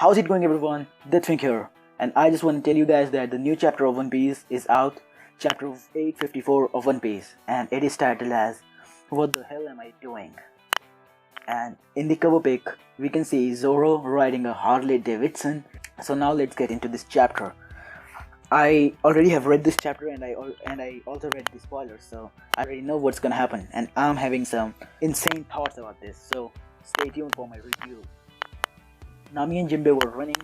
How's it going, everyone? Deathwing here, and I just want to tell you guys that the new chapter of One Piece is out, chapter 854 of One Piece, and it is titled as "What the hell am I doing?" And in the cover pic, we can see Zoro riding a Harley Davidson. So now let's get into this chapter. I already have read this chapter, and I also read the spoilers, so I already know what's gonna happen, and I'm having some insane thoughts about this. So stay tuned for my review. Nami and Jinbei were running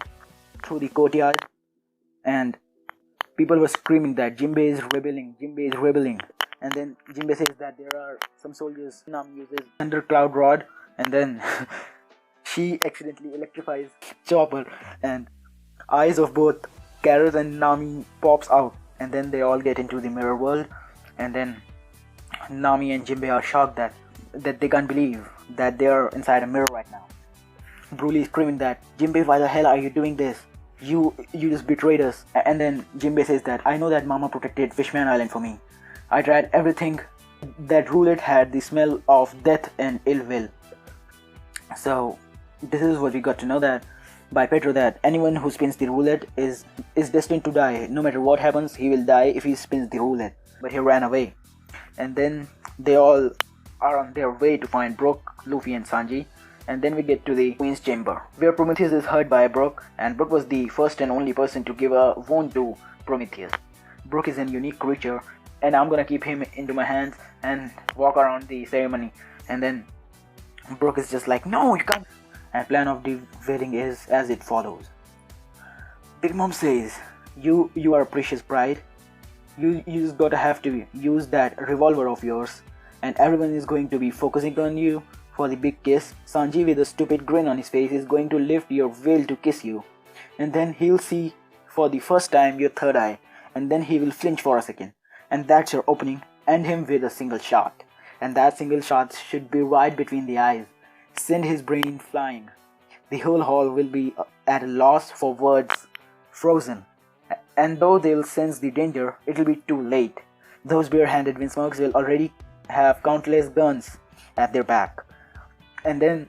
through the courtyard, and people were screaming that Jinbei is rebelling. And then Jinbei says that there are some soldiers. Nami uses Thunder Cloud Rod, and then she accidentally electrifies Chopper, and eyes of both Carrot and Nami pops out, and then they all get into the mirror world, and then Nami and Jinbei are shocked that they can't believe that they are inside a mirror right now. Broly is screaming that, "Jinbei, why the hell are you doing this? You just betrayed us." And then Jinbei says that, "I know that Mama protected Fishman Island for me. I tried everything. That roulette had the smell of death and ill will." So this is what we got to know that by Pedro, that anyone who spins the roulette is destined to die. No matter what happens, he will die if he spins the roulette. But he ran away. And then they all are on their way to find Brook, Luffy and Sanji. And then we get to the Queen's Chamber, where Prometheus is hurt by Brook, and Brook was the first and only person to give a wound to Prometheus. Brook is a unique creature, and I'm gonna keep him into my hands and walk around the ceremony. And then Brook is just like, "No, you can't." And plan of the wedding is as it follows. Big Mom says, you are a precious bride. You just gotta have to use that revolver of yours, and everyone is going to be focusing on you for the big kiss. Sanji, with a stupid grin on his face, is going to lift your veil to kiss you, and then he'll see for the first time your third eye, and then he will flinch for a second, and that's your opening. End him with a single shot, and that single shot should be right between the eyes. Send his brain flying. The whole hall will be at a loss for words, frozen, and though they'll sense the danger, it'll be too late. Those bare-handed Windsmokes will already have countless guns at their back. And then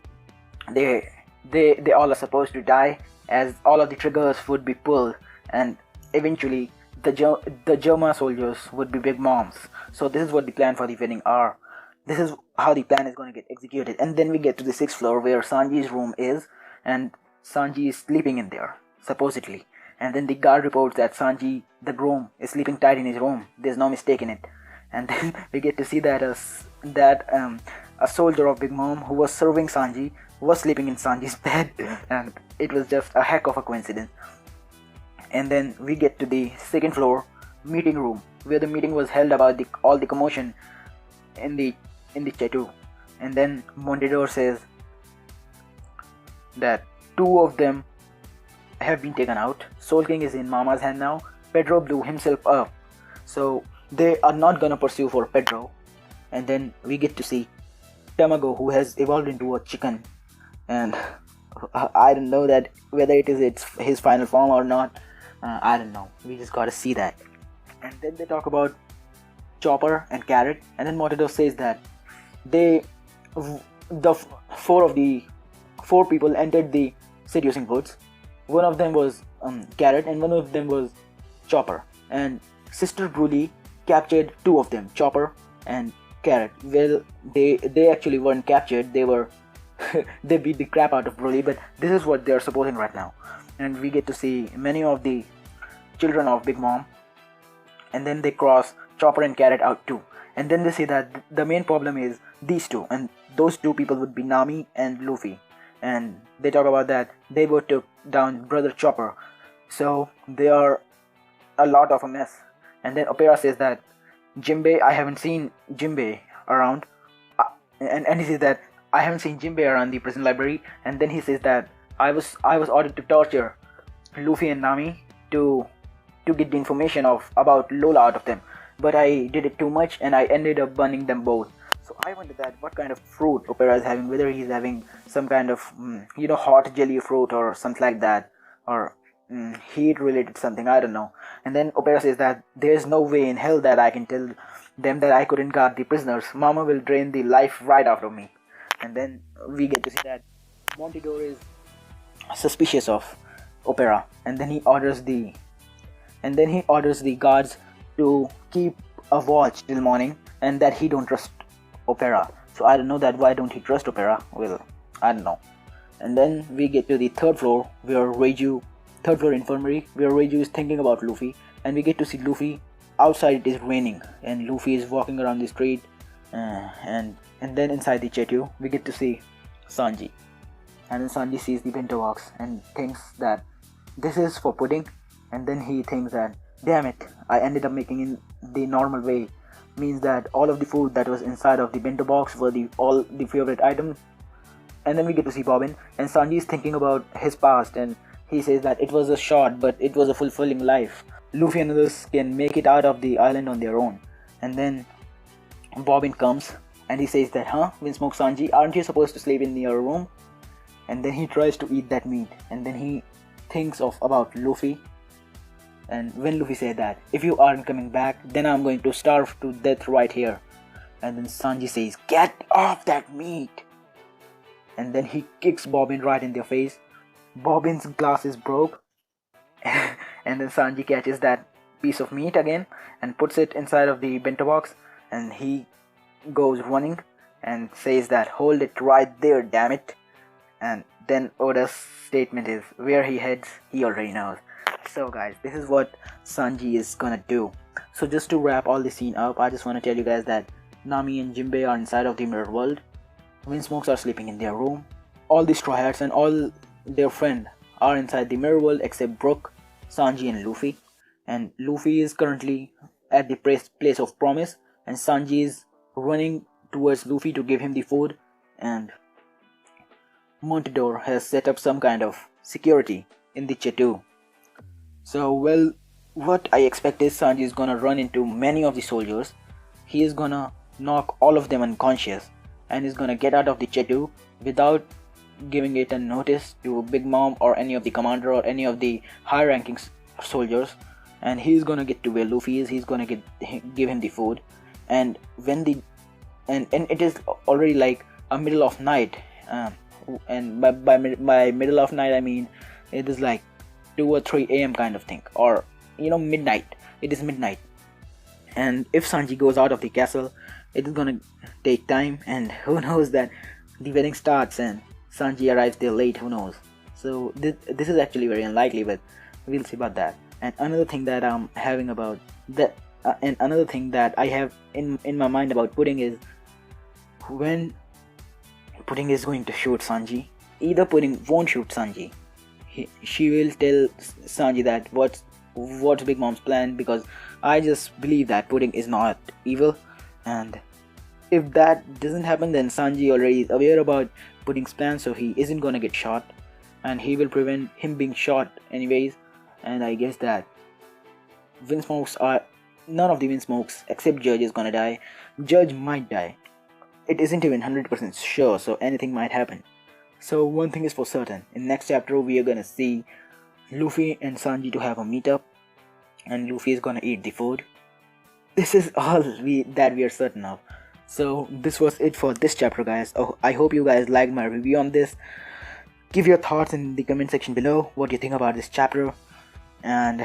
they all are supposed to die, as all of the triggers would be pulled, and eventually the Germa soldiers would be Big Moms. So this is what the plan for the wedding are. This is how the plan is going to get executed. And then we get to the 6th floor, where Sanji's room is, and Sanji is sleeping in there, supposedly. And then the guard reports that Sanji, the groom, is sleeping tight in his room. There's no mistake in it. And then we get to see that a soldier of Big Mom who was serving Sanji was sleeping in Sanji's bed, and it was just a heck of a coincidence. And then we get to the 2nd floor meeting room, where the meeting was held about all the commotion in the tattoo. And then Mondador says that 2 of them have been taken out. Soul King is in Mama's hand now. Pedro blew himself up, so they are not gonna pursue for Pedro. And then we get to see Tamago, who has evolved into a chicken, and I don't know that whether it's his final form or not. I don't know. We just gotta see that. And then they talk about Chopper and Carrot, and then Matador says that the 4 people entered the seducing woods. One of them was Carrot, and one of them was Chopper. And Sister Broly captured 2 of them, Chopper and Carrot. Well, they actually weren't captured. They were they beat the crap out of Broly, but this is what they're supposing right now. And we get to see many of the children of Big Mom, and then they cross Chopper and Carrot out too. And then they say that the main problem is these 2, and those 2 people would be Nami and Luffy. And they talk about that they both took down Brother Chopper, so they are a lot of a mess. And then Opera says that Jinbei, I haven't seen Jinbei around, and he says that I haven't seen Jinbei around the prison library. And then he says that I was ordered to torture Luffy and Nami to get the information about Lola out of them, but I did it too much, and I ended up burning them both. So I wonder that what kind of fruit Opera is having, whether he's having some kind of hot jelly fruit or something like that, or heat related something, I don't know. And then Opera says that there's no way in hell that I can tell them that I couldn't guard the prisoners. Mama will drain the life right out of me. And then we get to see that Montidor is suspicious of Opera, and then he orders the guards to keep a watch till morning, and that he don't trust Opera. So I don't know that why don't he trust Opera? Well, I don't know. And then we get to the third floor infirmary, where Reiju is thinking about Luffy, and we get to see Luffy. Outside it is raining, and Luffy is walking around the street, and then inside the Chetu we get to see Sanji, and then Sanji sees the bento box and thinks that this is for pudding, and then he thinks that damn it, I ended up making in the normal way, means that all of the food that was inside of the bento box were all the favorite items. And then we get to see Bobbin, and Sanji is thinking about his past, and he says that it was a short but it was a fulfilling life. Luffy and others can make it out of the island on their own. And then Bobbin comes and he says that, Windsmoke Sanji, aren't you supposed to sleep in your room? And then he tries to eat that meat, and then he thinks about Luffy. And when Luffy said that, if you aren't coming back, then I'm going to starve to death right here. And then Sanji says, get off that meat. And then he kicks Bobbin right in their face. Bobbin's glasses broke. And then Sanji catches that piece of meat again and puts it inside of the bento box, and he goes running and says that, hold it right there, damn it. And then Oda's statement is, where he heads, he already knows. So guys, this is what Sanji is gonna do. So just to wrap all the scene up, I just want to tell you guys that Nami and Jinbei are inside of the mirror world. Windsmokes are sleeping in their room. All the Straw Hats and all their friends are inside the mirror world except Brook, Sanji and Luffy. And Luffy is currently at the place of promise, and Sanji is running towards Luffy to give him the food, and Montador has set up some kind of security in the Chetu. So well, what I expect is Sanji is gonna run into many of the soldiers. He is gonna knock all of them unconscious, and is gonna get out of the Chetu without giving it a notice to Big Mom or any of the commander or any of the high ranking soldiers. And he's gonna get to where Luffy is. He's gonna give him the food, and when and it is already like a middle of night, and by middle of night I mean it is like 2 or 3 a.m. kind of thing, or midnight. It is midnight, and if Sanji goes out of the castle, it is gonna take time, and who knows that the wedding starts and Sanji arrives there late, who knows. So this is actually very unlikely, but we'll see about that. And another thing that I'm having about that, and another thing that I have in my mind about Pudding is, when Pudding is going to shoot Sanji, either Pudding won't shoot Sanji. She will tell Sanji that what's Big Mom's plan, because I just believe that Pudding is not evil, and if that doesn't happen, then Sanji already is aware about Pudding's plan, so he isn't gonna get shot, and he will prevent him being shot anyways. And I guess that none of the Windsmokes except Judge is gonna die. Judge might die. It isn't even 100% sure, so anything might happen. So one thing is for certain, in next chapter we are gonna see Luffy and Sanji to have a meetup, and Luffy is gonna eat the food. This is all that we are certain of. So this was it for this chapter, guys. I hope you guys liked my review on this. Give your thoughts in the comment section below, what you think about this chapter. And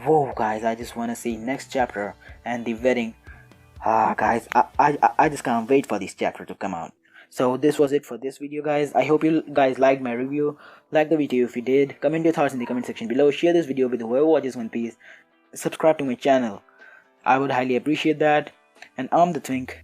whoa guys, I just want to see next chapter and the wedding. Guys, I just can't wait for this chapter to come out. So this was it for this video, guys. I hope you guys liked my review. Like the video if you did. Comment your thoughts in the comment section below. Share this video with whoever watches One Piece. Subscribe to my channel. I would highly appreciate that. And I'm the Twink.